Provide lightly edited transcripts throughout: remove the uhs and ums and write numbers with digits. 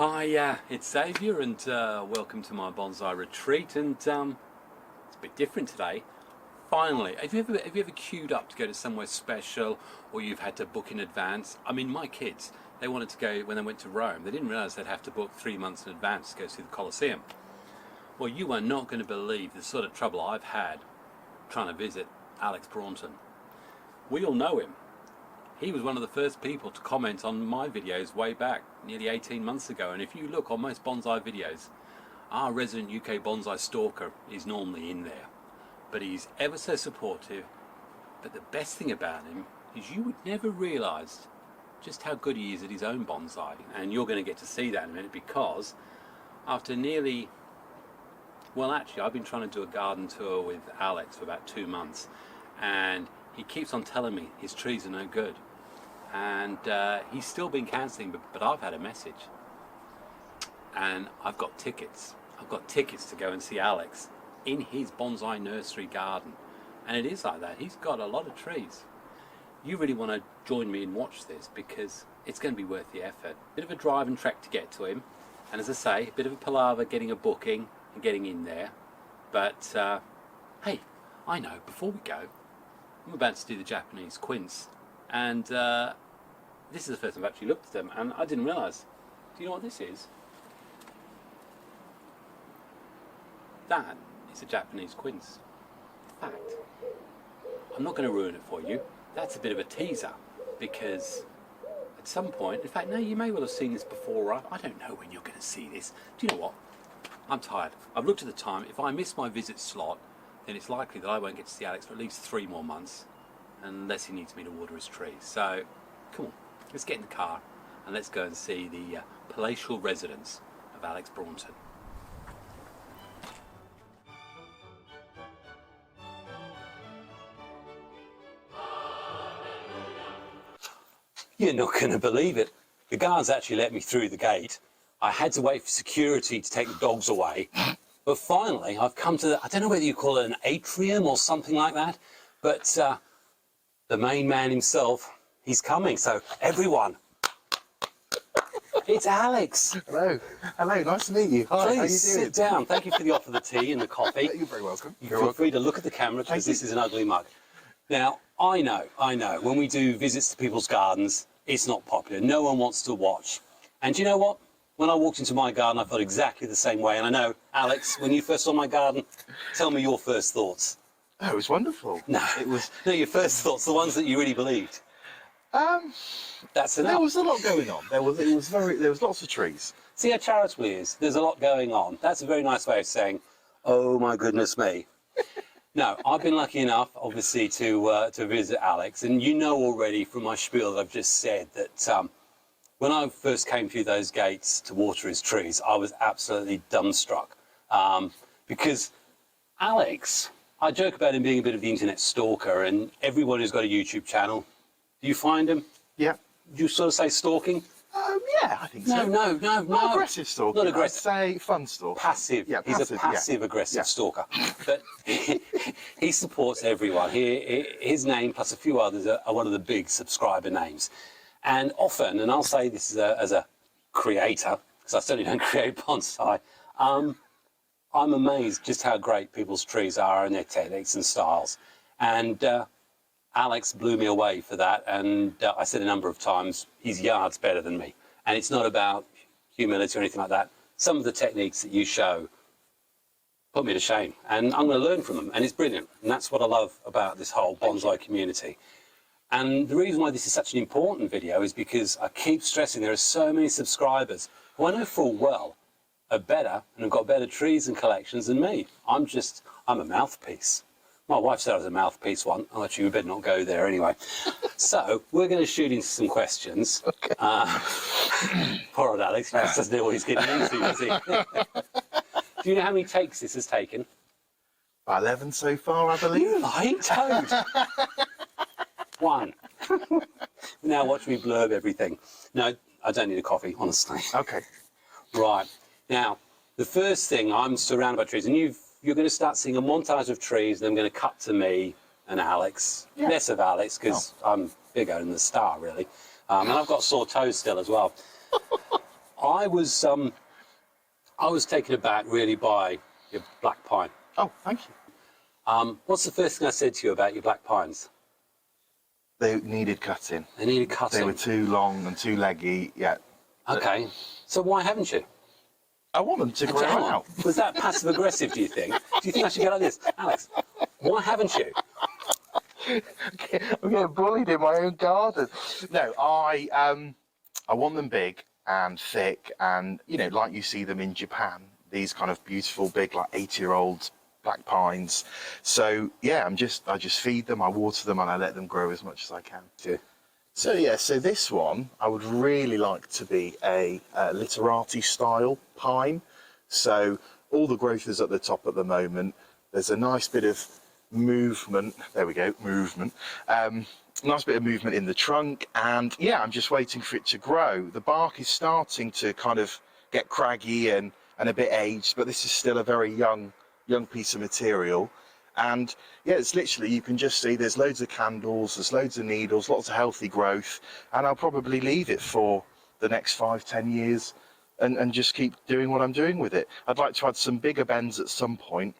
Hi, it's Xavier, and welcome to my bonsai retreat. And it's a bit different today. Finally, have you ever queued up to go to somewhere special, or you've had to book in advance? I mean, my kids, they wanted to go when they went to Rome. They didn't realise they'd have to book 3 months in advance to go see the Colosseum. Well, you are not going to believe the sort of trouble I've had trying to visit Alex Braunton. We all know him. He was one of the first people to comment on my videos way back, nearly 18 months ago. And if you look on most bonsai videos, our resident UK bonsai stalker is normally in there. But he's ever so supportive. But the best thing about him is you would never realise just how good he is at his own bonsai. And you're going to get to see that in a minute, because after nearly, well, actually, I've been trying to do a garden tour with Alex for about 2 months. And he keeps on telling me his trees are no good. And he's still been cancelling, but I've had a message. And I've got tickets. I've got tickets to go and see Alex in his bonsai nursery garden. And it is like that. He's got a lot of trees. You really want to join me and watch this, because it's going to be worth the effort. Bit of a drive and trek to get to him. And as I say, a bit of a palaver getting a booking and getting in there. But, hey, I know, before we go, I'm about to do the Japanese quince, and this is the first time I've actually looked at them, and I didn't realise. Do you know what this is? That is a Japanese quince. In fact, I'm not going to ruin it for you. That's a bit of a teaser, because at some point, in fact, no, you may well have seen this before. I don't know when you're going to see this. Do you know what? I'm tired. I've looked at the time. If I miss my visit slot, then it's likely that I won't get to see Alex for at least 3 more months, unless he needs me to water his trees. So, come on, let's get in the car and let's go and see the palatial residence of Alex Braunton. You're not going to believe it. The guards actually let me through the gate. I had to wait for security to take the dogs away. But finally, I've come to, I don't know whether you call it an atrium or something like that, but the main man himself, he's coming. So everyone, it's Alex. Hello. Hello, nice to meet you. Hi, Please how you doing? sit down. Thank you for the offer of the tea and the coffee. You're very welcome. You feel free to look at the camera, because this is an ugly mug. Now, I know, when we do visits to people's gardens, it's not popular. No one wants to watch. And do you know what? When I walked into my garden, I felt exactly the same way. And I know, Alex, when you first saw my garden, tell me your first thoughts. Oh, it was wonderful. No, it was. No, your first thoughts, the ones that you really believed. That's enough. There was a lot going on. There was lots of trees. See how charitable he is. There's a lot going on. That's a very nice way of saying, oh my goodness me. No, I've been lucky enough, obviously, to visit Alex, and you know already from my spiel that I've just said that. When I first came through those gates to water his trees, I was absolutely dumbstruck. Because Alex, I joke about him being a bit of the internet stalker, and everyone who's got a YouTube channel, do you find him? Yeah. Do you sort of say stalking? Yeah, I think so. No. Not aggressive stalking. Not aggressive. I'd say fun stalking. Passive. Yeah, He's passive, a passive-aggressive stalker. But he supports everyone. His name, plus a few others, are one of the big subscriber names. And often, and I'll say this as a creator, because I certainly don't create bonsai, I'm amazed just how great people's trees are and their techniques and styles. And Alex blew me away for that, and I said a number of times, he's yards better than me. And it's not about humility or anything like that. Some of the techniques that you show put me to shame, and I'm going to learn from them, and it's brilliant. And that's what I love about this whole bonsai community. And the reason why this is such an important video is because I keep stressing there are so many subscribers who I know full well are better and have got better trees and collections than me. I'm a mouthpiece. My wife said I was a mouthpiece once. Oh, actually, we better not go there anyway. So we're going to shoot into some questions. Okay. Poor old Alex, he just doesn't know what he's getting into, does he? Do you know how many takes this has taken? 11 so far, I believe. You lying toad. 1. Now watch me blurb everything. No, I don't need a coffee, honestly. Okay. Right. Now, the first thing, I'm surrounded by trees, and you're going to start seeing a montage of trees, and I'm going to cut to me and Alex. Yeah. Less of Alex, because I'm bigger than the star, really. And I've got sore toes still as well. I was taken aback really by your black pine. Oh, thank you. What's the first thing I said to you about your black pines? They needed cutting. They needed cutting. They were too long and too leggy. Yeah. Okay. So why haven't you? I want them to grow Hang on. out. Was that passive aggressive? Do you think? Do you think I should go like this, Alex? Why haven't you? I'm getting bullied in my own garden. No, I want them big and thick, and you know, like you see them in Japan. These kind of beautiful, big, like 80-year-old black pines. So yeah, I just feed them, I water them, and I let them grow as much as I can. Yeah. So yeah, so this one I would really like to be a literati style pine. So all the growth is at the top at the moment. There's a nice bit of movement. There we go, movement. Nice bit of movement in the trunk, and yeah, I'm just waiting for it to grow. The bark is starting to kind of get craggy and a bit aged, but this is still a very young piece of material. And yeah, it's literally, you can just see there's loads of candles, there's loads of needles, lots of healthy growth, and I'll probably leave it for the next 5-10 years and just keep doing what I'm doing with it. I'd like to add some bigger bends at some point,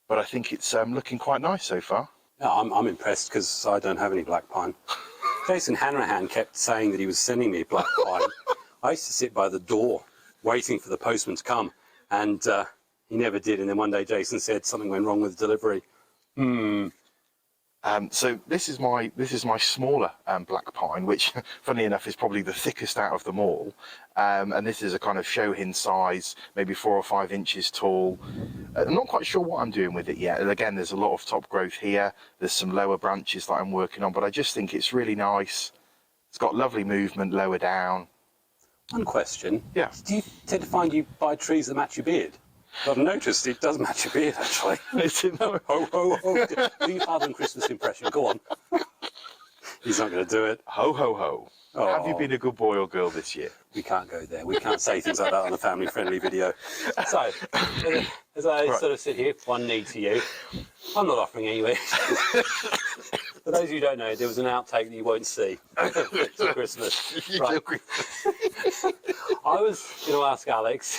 but I think it's looking quite nice so far. No, I'm impressed because I don't have any black pine. Jason Hanrahan kept saying that he was sending me black pine. I used to sit by the door waiting for the postman to come, and he never did. And then one day Jason said something went wrong with the delivery. So this is my smaller black pine, which funnily enough is probably the thickest out of them all. And this is a kind of Shohin size, maybe 4 or 5 inches tall. I'm not quite sure what I'm doing with it yet. And again, there's a lot of top growth here. There's some lower branches that I'm working on, but I just think it's really nice. It's got lovely movement lower down. One question. Yeah. Do you tend to find you buy trees that match your beard? I've noticed it does match your beard, actually. Ho, ho, ho. Do your Father and Christmas impression. Go on. He's not going to do it. Ho, ho, ho. Oh. Have you been a good boy or girl this year? We can't go there. We can't say things like that on a family-friendly video. So, as I sort of sit here, one knee to you, I'm not offering anyway. For those of you who don't know, there was an outtake that you won't see for Christmas. Right. I was going to ask Alex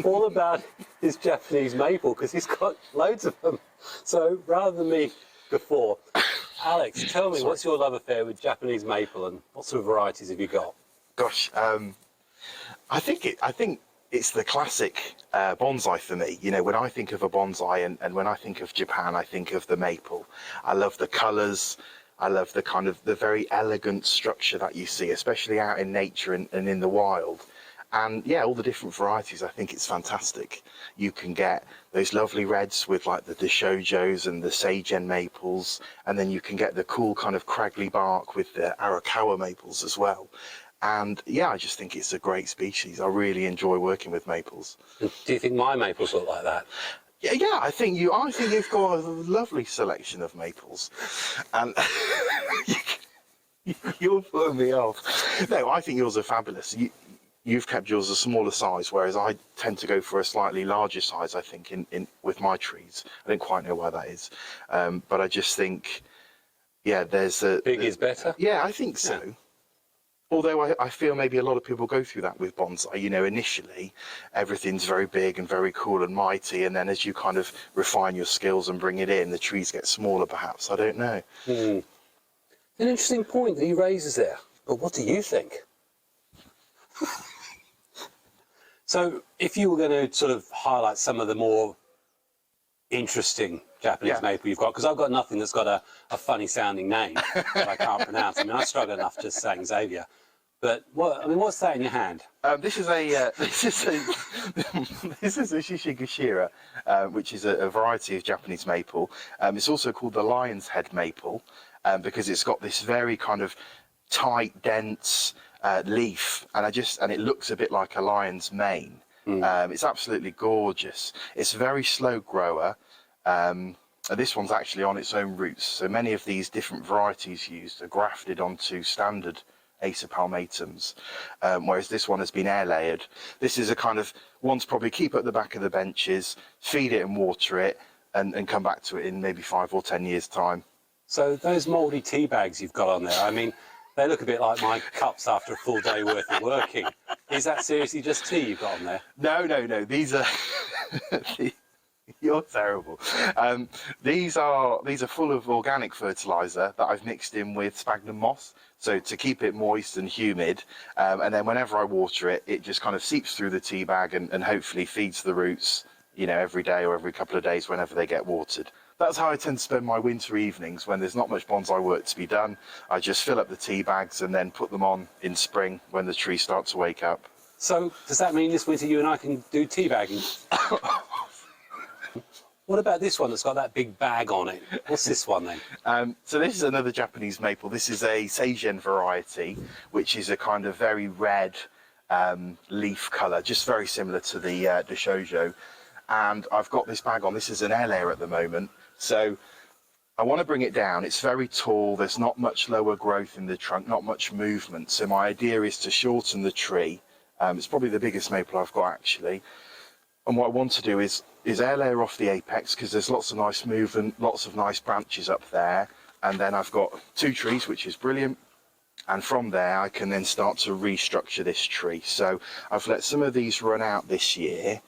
all about his Japanese maple, because he's got loads of them. So rather than me before, Alex, tell me, what's your love affair with Japanese maple, and what sort of varieties have you got? Gosh, I think it's the classic bonsai for me. You know, when I think of a bonsai and when I think of Japan, I think of the maple. I love the colours. I love the kind of the very elegant structure that you see, especially out in nature and in the wild. And yeah, all the different varieties, I think it's fantastic. You can get those lovely reds with like the Deshojos and the Seigen maples, and then you can get the cool kind of craggly bark with the Arakawa maples as well. And yeah, I just think it's a great species. I really enjoy working with maples. And do you think my maples look like that? Yeah, I think you've got a lovely selection of maples. And you're putting me off. No, I think yours are fabulous. You've kept yours a smaller size, whereas I tend to go for a slightly larger size, I think, in with my trees. I don't quite know why that is. But I just think, yeah, there's a... Big is better? Yeah, I think so. Yeah. Although I feel maybe a lot of people go through that with bonsai. You know, initially, everything's very big and very cool and mighty, and then as you kind of refine your skills and bring it in, the trees get smaller, perhaps. I don't know. An interesting point that he raises there. But what do you think? So, if you were going to sort of highlight some of the more interesting Japanese maple you've got, because I've got nothing that's got a funny sounding name that I can't pronounce. I mean, I struggle enough just saying Xavier. But what's that in your hand? This is a Shishigashira, which is a variety of Japanese maple. It's also called the lion's head maple because it's got this very kind of tight, dense leaf, and it looks a bit like a lion's mane. It's absolutely gorgeous. It's a very slow grower. This one's actually on its own roots, so many of these different varieties used are grafted onto standard Acer palmatums, whereas this one has been air layered. This is a kind of one to probably keep at the back of the benches, feed it and water it, and come back to it in maybe 5 or 10 years time. So those mouldy tea bags you've got on there, I mean, They look a bit like my cups after a full day worth of working. Is that seriously just tea you've got on there? No. These are you're terrible. These are full of organic fertiliser that I've mixed in with sphagnum moss, so to keep it moist and humid. And then whenever I water it, it just kind of seeps through the tea bag and hopefully feeds the roots, you know, every day or every couple of days whenever they get watered. That's how I tend to spend my winter evenings when there's not much bonsai work to be done. I just fill up the tea bags and then put them on in spring when the trees start to wake up. So does that mean this winter you and I can do tea bagging? What about this one that's got that big bag on it? What's this one then? So this is another Japanese maple. This is a Seigen variety, which is a kind of very red leaf colour, just very similar to the Shoujo. And I've got this bag on. This is an air layer at the moment. So I want to bring it down. It's very tall. There's not much lower growth in the trunk, not much movement. So my idea is to shorten the tree. It's probably the biggest maple I've got actually. And what I want to do is air layer off the apex because there's lots of nice movement, lots of nice branches up there. And then I've got 2 trees, which is brilliant. And from there, I can then start to restructure this tree. So I've let some of these run out this year.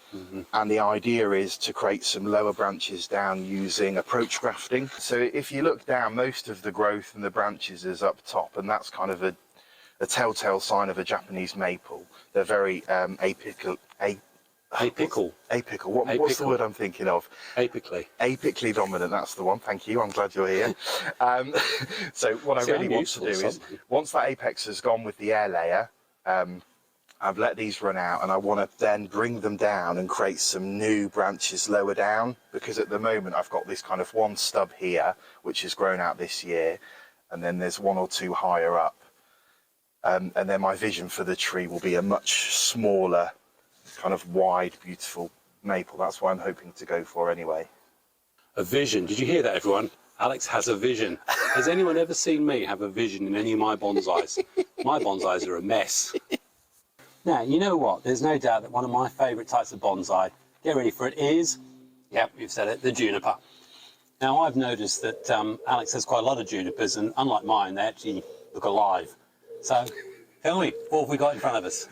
And the idea is to create some lower branches down using approach grafting. So if you look down, most of the growth and the branches is up top. And that's kind of a telltale sign of a Japanese maple. They're very apical. Apical. What's the word I'm thinking of? Apically. Apically dominant, that's the one. Thank you, I'm glad you're here. So what I really want to do is, once that apex has gone with the air layer, I've let these run out and I want to then bring them down and create some new branches lower down, because at the moment I've got this kind of one stub here, which has grown out this year, and then there's 1 or 2 higher up. And then my vision for the tree will be a much smaller, kind of wide, beautiful maple. That's what I'm hoping to go for anyway. A vision. Did you hear that, everyone? Alex has a vision. Has anyone ever seen me have a vision in any of my bonsais? My bonsais are a mess. Now, you know what? There's no doubt that one of my favourite types of bonsai, get ready for it, is, yep, you've said it, the juniper. Now, I've noticed that Alex has quite a lot of junipers, and unlike mine, they actually look alive. So, tell me, what have we got in front of us?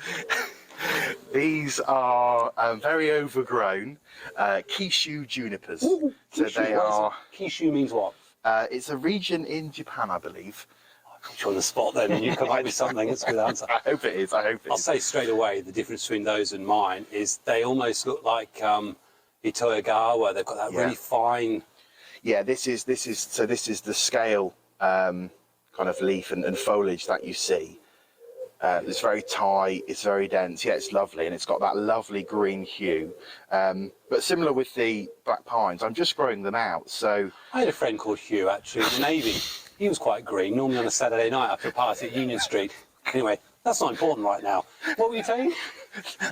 These are very overgrown Kishu junipers. Ooh, so Kishu, they are. Kishu means what? It's a region in Japan, I believe. I put you on the spot then, and you come up with something. That's a good answer. I hope it is. I'll say straight away the difference between those and mine is they almost look like Itoyagawa. They've got that really fine. Yeah, this is the scale kind of leaf and foliage that you see. It's very tight, it's very dense, yeah, it's lovely, and it's got that lovely green hue. But similar with the black pines, I'm just growing them out, so... I had a friend called Hugh, actually, in the Navy. He was quite green, normally on a Saturday night after a party at Union Street. Anyway, that's not important right now. What were you saying?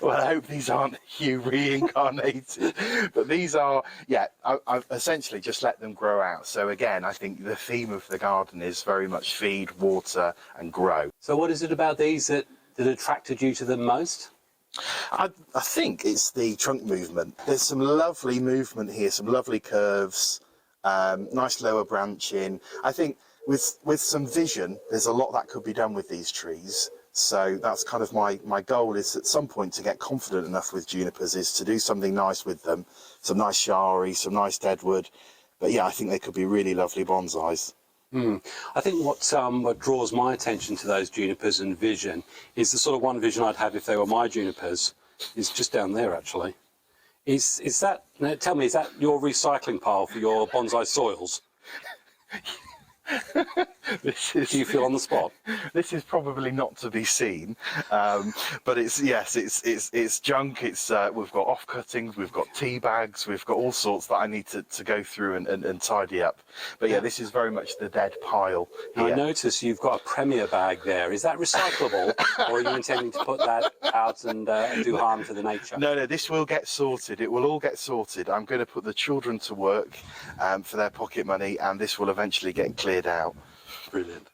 Well, I hope these aren't Hugh reincarnated. But these are, yeah, I've essentially just let them grow out. So again, I think the theme of the garden is very much feed, water and grow. So what is it about these that attracted you to them most? I think it's the trunk movement. There's some lovely movement here, some lovely curves, nice lower branching. I think with some vision, there's a lot that could be done with these trees. So that's kind of my goal, is at some point to get confident enough with junipers is to do something nice with them, some nice shari, some nice deadwood. But yeah, I think they could be really lovely bonsais. I think what draws my attention to those junipers and vision is the sort of one vision I'd have if they were my junipers, is just down there actually. Is that, now tell me, is that your recycling pile for your bonsai soils? Do you feel on the spot? This is probably not to be seen, but it's junk. It's we've got off cuttings, we've got tea bags, we've got all sorts that I need to go through and tidy up. But yeah, this is very much the dead pile here. I notice you've got a Premier bag there. Is that recyclable, or are you intending to put that out and do harm to the nature? No, this will get sorted. It will all get sorted. I'm going to put the children to work for their pocket money, and this will eventually get cleared out. Brilliant.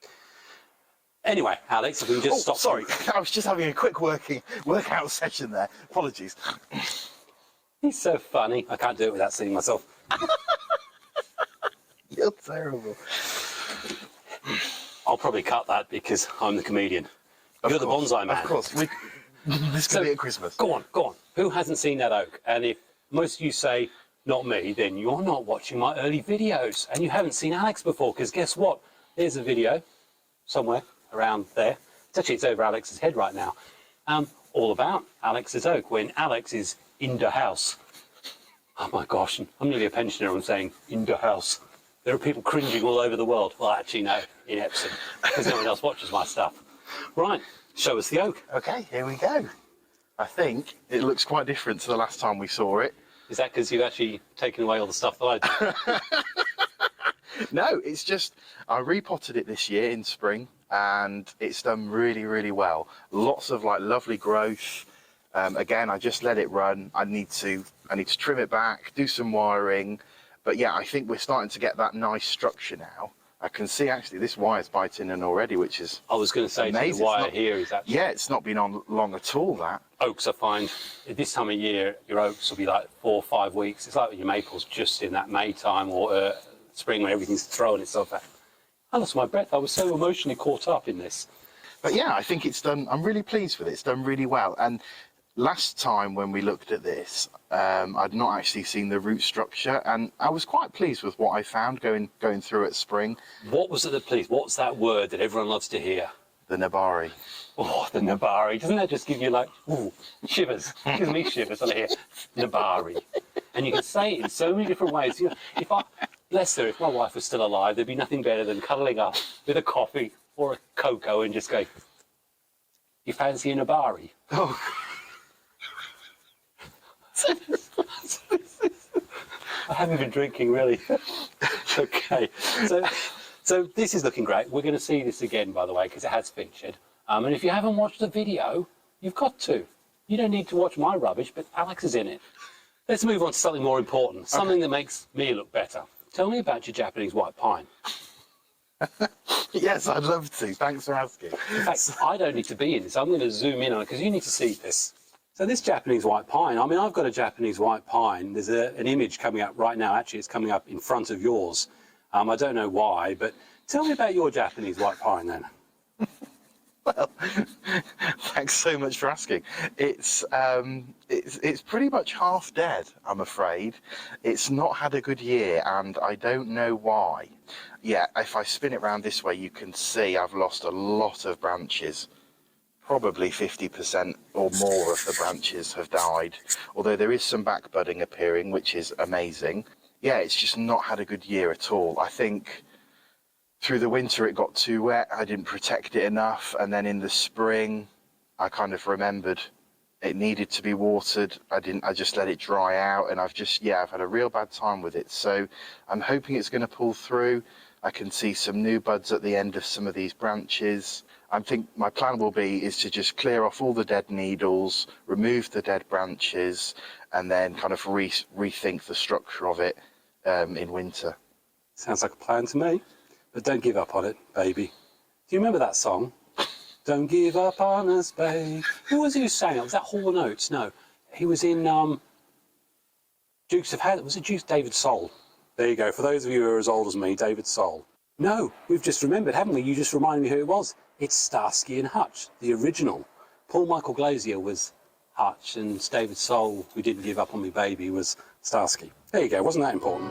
Anyway, Alex, if we can just stop. Sorry, I was just having a quick workout session there. Apologies. He's so funny. I can't do it without seeing myself. You're terrible. I'll probably cut that because I'm the comedian. You're the bonsai man. Of course. This could be at Christmas. Go on. Who hasn't seen that oak? And if most of you say, not me, then you're not watching my early videos. And you haven't seen Alex before, because guess what? There's a video somewhere around there. It's over Alex's head right now. All about Alex's oak, when Alex is in the house. Oh my gosh, I'm nearly a pensioner, I'm saying in the house. There are people cringing all over the world. Well, actually, no, in Epsom, because no one else watches my stuff. Right, show us the oak. Okay, here we go. I think it looks quite different to the last time we saw it. Is that because you've actually taken away all the stuff that I do? No, it's just, I repotted it this year in spring, and it's done really, really well. Lots of like lovely growth. Again, I just let it run. I need to trim it back, do some wiring. But yeah, I think we're starting to get that nice structure now. I can see actually this wire's biting in already, which is I was going to say amazing. The wire here is actually... Yeah, it's not been on long at all, that. Oaks, I find, at this time of year, your oaks will be like 4 or 5 weeks. It's like your maples just in that May time or spring when everything's throwing itself out. I lost my breath. I was so emotionally caught up in this. But yeah, I think it's done, I'm really pleased with it. It's done really well. And last time when we looked at this, I'd not actually seen the root structure, and I was quite pleased with what I found going through at spring. What was it that pleased? What's that word that everyone loves to hear? The Nabari. Oh, the Nabari. Doesn't that just give you like, ooh, shivers? It gives me shivers when I hear Nabari. And you can say it in so many different ways. You know, if I, bless her, if my wife was still alive, there'd be nothing better than cuddling up with a coffee or a cocoa and just go, you fancy a Nabari? Oh. I haven't been drinking, really. Okay, so this is looking great. We're going to see this again, by the way, because it has featured. And if you haven't watched the video, you've got to. You don't need to watch my rubbish, but Alex is in it. Let's move on to something more important, something that makes me look better. Tell me about your Japanese white pine. Yes, I'd love to. Thanks for asking. In fact, I don't need to be in this. I'm going to zoom in on it because you need to see this. So this Japanese white pine, I mean, I've got a Japanese white pine. There's an image coming up right now. Actually, it's coming up in front of yours. I don't know why, but tell me about your Japanese white pine then. Well, thanks so much for asking. It's pretty much half dead, I'm afraid. It's not had a good year, and I don't know why. Yeah, if I spin it round this way, you can see I've lost a lot of branches. Probably 50% or more of the branches have died, although there is some back budding appearing, which is amazing. Yeah, it's just not had a good year at all. I think through the winter it got too wet, I didn't protect it enough, and then in the spring I kind of remembered it needed to be watered. I just let it dry out, and I've had a real bad time with it. So I'm hoping it's going to pull through. I can see some new buds at the end of some of these branches. I think my plan will be is to just clear off all the dead needles, remove the dead branches, and then kind of rethink the structure of it in winter. Sounds like a plan to me, but don't give up on it, baby. Do you remember that song? Don't give up on us, babe. Who was it who sang it? Was that Hall & Oates? No, he was in Dukes of Hazzard. Was it David Soul? There you go. For those of you who are as old as me, David Soul. No, we've just remembered, haven't we? You just reminded me who it was. It's Starsky and Hutch, the original. Paul Michael Glazier was Hutch, and David Soul, who didn't give up on me, baby, was Starsky. There you go. Wasn't that important?